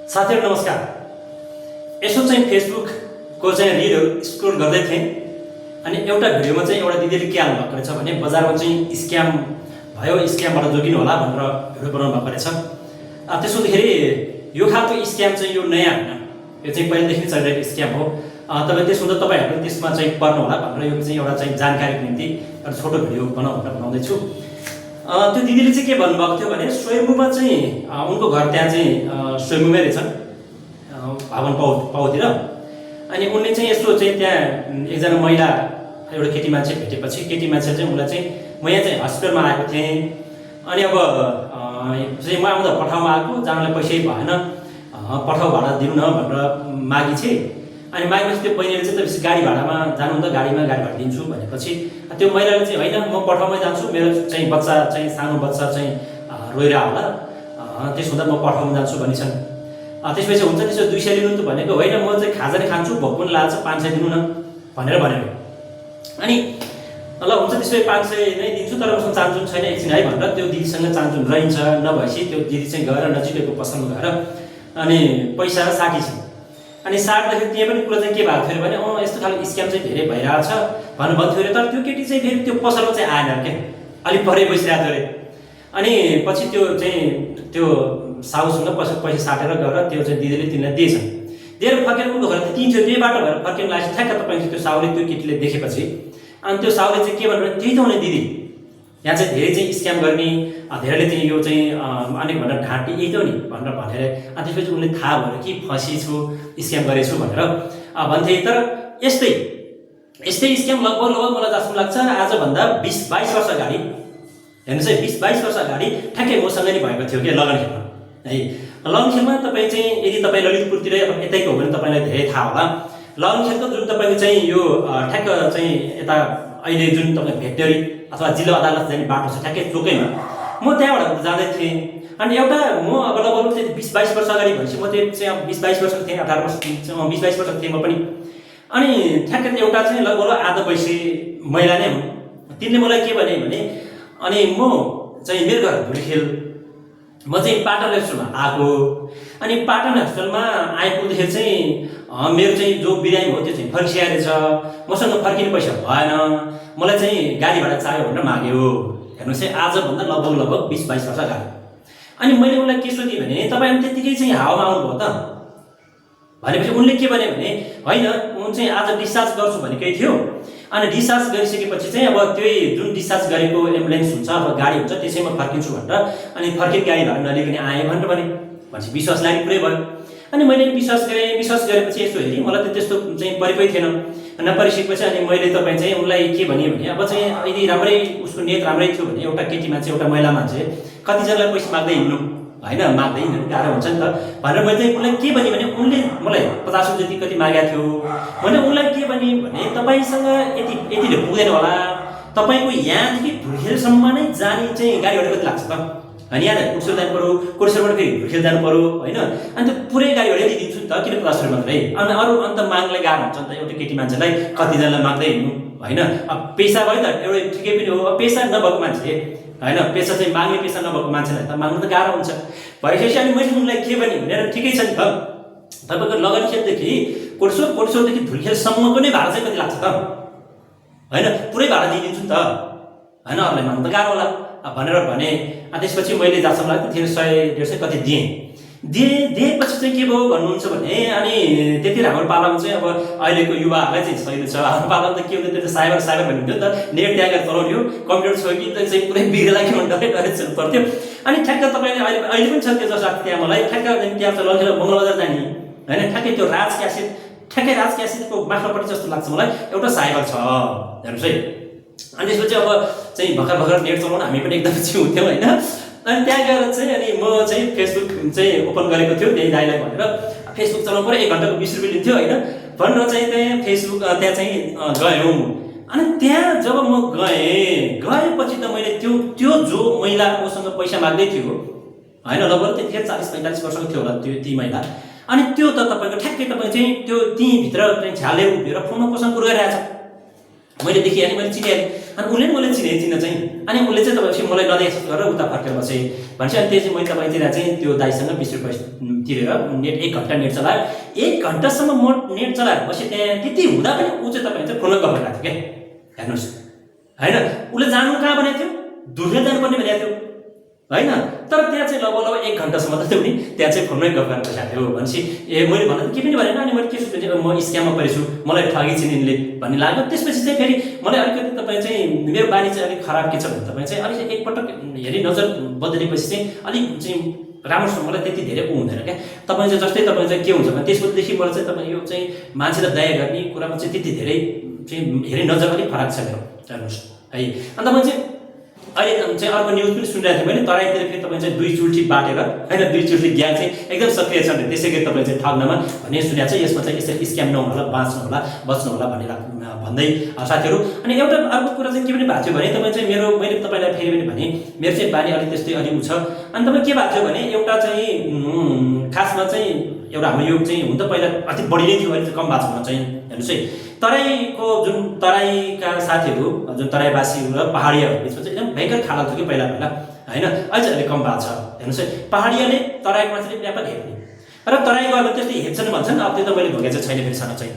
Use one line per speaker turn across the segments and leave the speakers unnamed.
साथीहरु नमस्कार। यसो चाहिँ फेसबुकको चाहिँ रिल स्क्रोल गर्दै थिएँ अनि एउटा भिडियोमा चाहिँ एउटा दिदीले के हाल्नु भएको रहेछ भने बजारमा चाहिँ स्क्याम भयो, स्क्यामबाट जोगिनु होला भनेर भिडियो बनाउनु भएको रहेछ। त्यसो हुँदाखेरि यो खालको स्क्याम चाहिँ यो नयाँ होइन, यो चाहिँ पहिलेदेखि चलिरहेको स्क्याम हो। तपाईँ त्यसो हुँदा तपाईँहरू त्यसमा चाहिँ पर्नु होला भनेर यो चाहिँ एउटा चाहिँ जानकारीको निम्ति एउटा छोटो भिडियो बनाउँदैछु। त्यो दिदीले चाहिँ के भन्नुभएको थियो भने स्वयम्भूमा चाहिँ उनको घर त्यहाँ चाहिँ स्वयम्भूमै रहेछन् भावन पाउतिर। अनि उनले चाहिँ यसो चाहिँ त्यहाँ एकजना महिला एउटा केटी मान्छे भेटेपछि केटी मान्छे चाहिँ उसलाई चाहिँ म यहाँ चाहिँ हस्पिटलमा आएको थिएँ अनि अब चाहिँ म आउँदा पठाउमा आएको जानलाई पैसै भएन, पठाउ भाडा दिनु न भनेर मागी थिएँ। अनि मागेपछि त्यो बहिनीले चाहिँ तपाईँ गाडी भाडामा जानुहुँदा गाडीमा गाडी भाडा दिन्छु भनेपछि त्यो महिलाले चाहिँ होइन म पठाउमै जान्छु, मेरो चाहिँ बच्चा चाहिँ सानो बच्चा चाहिँ रोइरहेको होला, त्यसो हुँदा म पठाउनु जान्छु भनिन्छन्। त्यसपछि हुन्छ त्यसो 200 लिनु त भनेको होइन, म चाहिँ खाजा नै खान्छु, भोक पनि लाग्छ, 500 दिनु न भनेर भन्यो। अनि ल हुन्छ त्यसो भए 500 नै दिन्छु, तर मसँग चान्चुन छैन एकछिन है भनेर त्यो दिदीसँग चान्चुन रहन्छ। नभएपछि त्यो दिदी चाहिँ गएर नजिकैको पसलमा गएर अनि पैसा साटिन्छ। अनि साट्दाखेरि त्यहाँ पनि कुरा चाहिँ के भएको थियो भने यस्तो खालको स्क्याम चाहिँ धेरै भइरहेको छ भन्नुभएको थियो अरे। तर त्यो केटी चाहिँ फेरि त्यो पसलमा चाहिँ आएन क्या, अलिक परै बसिरहेको थियो अरे। अनि पछि त्यो चाहिँ त्यो साउसँग पैसा साटेर गएर त्यो चाहिँ दिदीले तिनलाई दिएछन्। दिएर फर्केर उनको घर त त्यहीँ थियो, त्यही बाटो भएर फर्किनु लागेपछि ठ्याक्क तपाईँको त्यो साउले त्यो केटीले देखेपछि अनि त्यो साउले चाहिँ के भन्नु त्यही त हुने दिदी, यहाँ चाहिँ धेरै चाहिँ स्क्याम गर्ने, धेरैले चाहिँ यो चाहिँ अनेक भनेर ढाँट्ने यही त हो नि भनेर भनेर अनि त्यसपछि उनले थाहा भयो कि फँसिछु, स्क्याम गरेछु भनेर भन्थे। तर यस्तै स्क्याम लगभग मलाई जस्तो लाग्छ आजभन्दा 20-22 वर्ष अगाडि, हेर्नुहोस् है 20-22 वर्ष अगाडि ठ्याक्कै मसँग नि भएको थियो कि लगनखेलमा है। लगनखेलमा तपाईँ चाहिँ यदि तपाईँ ललितपुरतिर यतैको हो भने तपाईँलाई धेरै थाहा होला। लगनखेलको जुन तपाईँको चाहिँ यो ठ्याक्क चाहिँ यता अहिले जुन तपाईँ भेटनरी अथवा जिल्ला अदालत जाने बाटो छ ठ्याक्कै चोकैमा म त्यहाँबाट जाँदै थिएँ। अनि एउटा म अब लगभग चाहिँ 20-22 वर्ष अगाडि भनेपछि म चाहिँ 20-22 वर्षको थिएँ, 18 वर्ष 20-22 वर्षको थिएँ म पनि। अनि ठ्याक्कै एउटा चाहिँ लगभग आधा वयसी महिला नै हुन्। तिनले मलाई के भने अनि म चाहिँ मेरो घर धुलीखेल, म चाहिँ पाटन हस्पिटलमा आएको। अनि पाटन हस्पिटलमा आइपुग्दाखेरि चाहिँ मेरो चाहिँ जो बिरामी हो त्यो चाहिँ फर्किसकेको रहेछ, मसँग फर्किने पैसा भएन, मलाई चाहिँ गाडी भाडा चाहियो भनेर माग्यो। हेर्नुहोस् है आजभन्दा लगभग 20-22 वर्ष अगाडि। अनि मैले उनलाई के सोधेँ भने तपाईँ त्यतिकै चाहिँ हावामा आउनुभयो त भनेपछि उनले के भने होइन उन चाहिँ आज डिस्चार्ज गर्छु भनेकै थियो। अनि डिस्चार्ज गरिसकेपछि चाहिँ अब त्यही जुन डिस्चार्ज गरेको एम्बुलेन्स हुन्छ अथवा गाडी हुन्छ त्यसैमा फर्किन्छु भनेर अनि फर्किने गाडी भाडा नलिकन आएँ भनेर भनेपछि विश्वास लाग्ने पुरै भयो। अनि मैले विश्वास गरेपछि यसो हेरेँ, मलाई त त्यस्तो चाहिँ परिपै थिएन। नपरिसकेपछि अनि मैले तपाईँ चाहिँ उनलाई के भने अब चाहिँ यदि राम्रै उसको नियत राम्रै थियो भने एउटा केटी मान्छे एउटा महिला मान्छे कतिजनालाई पैसा माग्दै हिँड्नु होइन, माग्दै हिँड्नु गाह्रो हुन्छ नि त भनेर मैले चाहिँ उनलाई के भने उनले मलाई 50 रुपियाँ जति कति मागेको थियो भने उनलाई के भने तपाईँसँग यतिले पुग्दैन होला, तपाईँको यहाँदेखि धुर्खेलसम्म नै जाने चाहिँ गाडी भाडा कति लाग्छ त, अनि यहाँ कुर्सेल जानु पऱ्यो, कुर्सेलबाट फेरि धुर्खेल जानु पऱ्यो होइन। अनि त्यो पुरै गाडी भाडा दिन्छु नि त, किन 50 रुपियाँ मात्रै। अनि अरू अन्त माग्नलाई गाह्रो हुन्छ नि त एउटा केटी मान्छेलाई, कतिजनालाई माग्दै हिँड्नु होइन। अब पेसा भयो त एउटा ठिकै पनि हो, पेसा नभएको मान्छे होइन, पेसा चाहिँ माग्ने पेसा नभएको मान्छेलाई त माग्नु त गाह्रो हुन्छ भइसकेपछि अनि मैले उनलाई के भनेर ठिकै छ नि त तपाईँको लगनखेलदेखि कोटसोरदेखि धुर्खेलसम्मको नै भाडा चाहिँ कति लाग्छ त होइन, पुरै भाडा दिइदिन्छु नि त होइन, अरूलाई माग्नु त गाह्रो होला भनेर भने। त्यसपछि मैले जहाँसम्म लाग्यो थियो 100-150 कति दिएपछि चाहिँ के भयो भन्नुहुन्छ भने अनि त्यति हाम्रो पालामा चाहिँ अब अहिलेको युवाहरूलाई चाहिँ सहिलो छ। हाम्रो पालामा त के हुन्थ्यो त्यो साइबर भन्नुहुन्थ्यो नि त, नेट ट्यागर चलाउने हो, कम्प्युटर छ कि त्यो चाहिँ पुरै बिग्रेला कि डरै पर्थ्यो। अनि ठ्याक्क तपाईँले अहिले पनि छ त्यो जस्तो त्यहाँ मलाई ठ्याक्क त्यहाँ चाहिँ लगेर बङ्गला बजार जाने होइन, ठ्याक्कै त्यो राज क्यासेटको माथिल्लोपट्टि जस्तो लाग्छ मलाई एउटा साइबर छ हेर्नुहोस् है। अनि त्यसपछि अब चाहिँ भर्खर नेट चलाउनु हामी पनि एकदम छिउँथ्यौँ होइन। अनि त्यहाँ गएर चाहिँ अनि म चाहिँ फेसबुक चाहिँ ओपन गरेको थियो त्यही दाइलाई भनेर, फेसबुक चलाउनु पऱ्यो 1 घन्टाको 20 रुपियाँ लिन्थ्यो होइन भनेर चाहिँ त्यहाँ फेसबुक त्यहाँ चाहिँ गयौँ। अनि त्यहाँ जब म गएपछि त मैले त्यो जो महिला मसँग पैसा माग्दै थियो होइन, लगभग त्यतिखेर 40-45 वर्षको थियो होला ती महिला। अनि त्यो त तपाईँको ठ्याक्कै तपाईँ चाहिँ त्यो त्यहीँभित्र चाहिँ झ्याले उभिएर फोनमा कोसँग कुरो गरिरहेछ मैले देखिहालेँ, मैले चिनिहालेँ। अनि उसले पनि मलाई चिन्न चाहिँ अनि उसले चाहिँ तपाईँपछि मलाई नदेखा गरेर उता फर्केर बसेँ भन्छ। अनि त्यो चाहिँ मैले तपाईँतिर चाहिँ त्यो दाइसँग 20 रुपियाँ तिरेर नेट 1 घन्टा नेट चलायो। 1 घन्टासम्म म नेट चलाएर बसेँ त्यहाँ। त्यति हुँदा पनि ऊ चाहिँ तपाईँ चाहिँ फोनमा गफ गरिरहेको थियो क्या। हेर्नुहोस् होइन, उसले जानु कहाँ भनेको थियो, दुर्गा जानुपर्ने भनेको थियो होइन। तर त्यहाँ चाहिँ लगभग 1 घन्टासम्म त त्यो नि त्यहाँ चाहिँ फोनमै गफ गरेर बसेको थियो। भनेपछि मैले भन्दा के पनि भनेन। अनि मैले के सोचेँ, म स्क्याममा परेछु, मलाई ठगी चिनिनले भन्ने लाग्यो। त्यसपछि चाहिँ फेरि मलाई अलिकति तपाईँ चाहिँ मेरो बानी चाहिँ अलिक खराब के छ भने तपाईँ चाहिँ अलिक एकपटक हेरी नजर बदलेपछि चाहिँ अलिक चाहिँ राम्रोसँग मलाई त्यति धेरै हुँदैन क्या। तपाईँ चाहिँ जस्तै तपाईँ चाहिँ के हुन्छ भने त्यसदेखि मलाई चाहिँ तपाईँ यो चाहिँ मान्छेलाई दया गर्ने कुरामा चाहिँ त्यति धेरै चाहिँ हेरी नजर अलिक फरक छ मेरो। हेर्नुहोस् है। अन्त तपाईँ चाहिँ अहिले चाहिँ अर्को न्युज पनि सुनिरहेको थिएँ मैले, तराईतिर फेरि तपाईँ चाहिँ 2 चुल्ठी बाटेर होइन 2 चुल्ठी ग्याङ चाहिँ एकदम सक्रिय छ भने त्यसै गरी तपाईँ चाहिँ ठग्नमा भन्ने सुनेको छ। यसमा चाहिँ यसरी स्क्याम नहुनु होला, बाँच्नु होला, बच्नु होला भनेर भन्दै साथीहरू। अनि एउटा अर्को कुरा चाहिँ के पनि भएको थियो भने तपाईँ चाहिँ मैले तपाईँलाई फेरि पनि भने मेरो चाहिँ बानी अलिक त्यस्तै अलिक उ छ। अनि तपाईँ के भएको थियो भने एउटा चाहिँ खासमा चाहिँ एउटा हाम्रो यो चाहिँ हुन त पहिला अति बढी नै थियो, अहिले चाहिँ कम भएको छ चाहिँ। हेर्नुहोस् है, तराईको जुन तराईका साथीहरू जुन तराईवासी र पहाडियाहरू बिचमा चाहिँ एकदम भयङ्कर खाडल थियो कि पहिला होइन। अहिले चाहिँ अलिक कम भएको छ। हेर्नुहोस् है, पहाडियाले तराईको मान्छेले व्यापक हेर्ने र तराई गएर त्यस्तै हेप्छन् भन्छन्। अब त्यो त मैले भोगेको छैन फेरिसँग चाहिँ।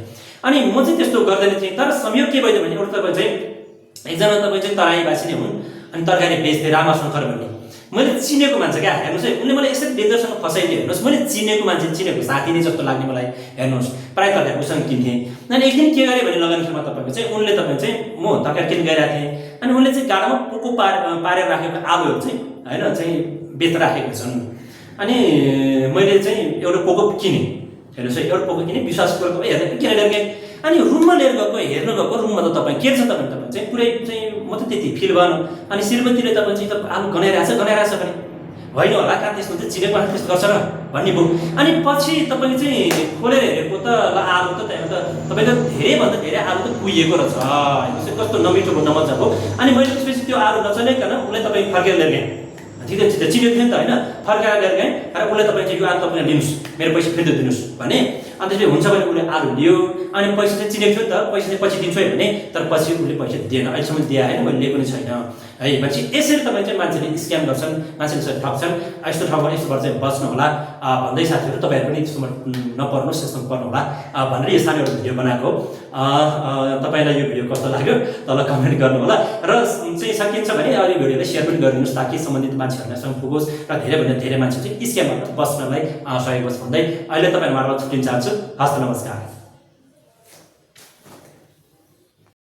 अनि म चाहिँ त्यस्तो गर्दैन थिएँ। तर संयोग के भइदियो भने एउटा तपाईँ चाहिँ एकजना तपाईँ चाहिँ तराईवासी नै हुन् अनि तरकारी बेच्थे रामा शङ्कर भन्ने, मैले चिनेको मान्छे क्या। हेर्नुहोस् है, उनले मलाई यसरी डेन्जरसँग फसाइदियो। हेर्नुहोस्, मैले चिनेको मान्छे, चिनेको साथी नै जस्तो लाग्ने मलाई। हेर्नुहोस्, प्रायः तरकारी उसँग किन्थेँ। अनि एक दिन के गरेँ भने लगनखेलमा तपाईँको चाहिँ उनले तपाईँ चाहिँ म तरकारी किन्न गइरहेको थिएँ। अनि उनले चाहिँ गाडामा पोको पारेर राखेको आलुहरू चाहिँ होइन चाहिँ बेच राखेको छन्। अनि मैले चाहिँ एउटा पोको किनेँ। हेर्नुहोस् है, एउटा पोको किनेँ, विश्वास गरेको हेर्दै किनेर गएँ। अनि रुममा लिएर गएको, हेर्नु गएको, रुममा त तपाईँ के छ तपाईँ चाहिँ पुरै चाहिँ म त त्यति फिल भएन। अनि श्रीमतीले तपाईँ चाहिँ आलु गनाइरहेछ भने होइन होला कहाँ त्यस्तो चाहिँ चिनेको मान्छे त्यस्तो गर्छ र भन्ने भयो। अनि पछि तपाईँ चाहिँ खोलेर हेरेको त ल आलु त त्यहाँ त तपाईँ त धेरैभन्दा धेरै आलु त कुहिएको रहेछ। हेर्नुहोस् कस्तो नमिठो नमजाको। अनि मैले त्यसपछि त्यो आलु नचलाइकन उसलाई तपाईँ फर्केर लिएर गएँ। ठिकै छ, चिनेको थियो नि त होइन। फर्काएर लिएर गएँ र उसलाई तपाईँ चाहिँ यो आलु तपाईँले लिनुहोस्, मेरो पैसा फिर्ता दिनुहोस् भने। अनि त्यसले हुन्छ भने उसले आलु लियो। अनि पैसा चाहिँ चिनेको थियो नि त, पैसा चाहिँ पछि दिन्छु है भने। तर पछि उसले पैसा दिएन, अहिलेसम्म दिए होइन, मैले लिएको पनि छैन है। भनेपछि यसरी तपाईँ चाहिँ मान्छेले स्क्याम गर्छन्, मान्छेले यसरी ठग्छन्। यस्तो ठाउँबाट यस्तोबाट चाहिँ बस्नु होला भन्दै साथीहरू तपाईँहरू पनि त्यसमा नपर्नुहोस्, यसमा पर्नु होला भनेर यो सानो एउटा भिडियो बनाएको। तपाईँलाई यो भिडियो कस्तो लाग्यो तल कमेन्ट गर्नु होला। र चाहिँ सकिन्छ भने यो भिडियोलाई सेयर पनि गरिदिनुहोस् ताकि सम्बन्धित मान्छेहरूसँग पुगोस् र धेरैभन्दा धेरै मान्छे चाहिँ स्क्यामबाट बस्नलाई सहयोग होस् भन्दै अहिले तपाईँहरू मार्फत छुट्टिन चाहन्छु। हस्त नमस्कार।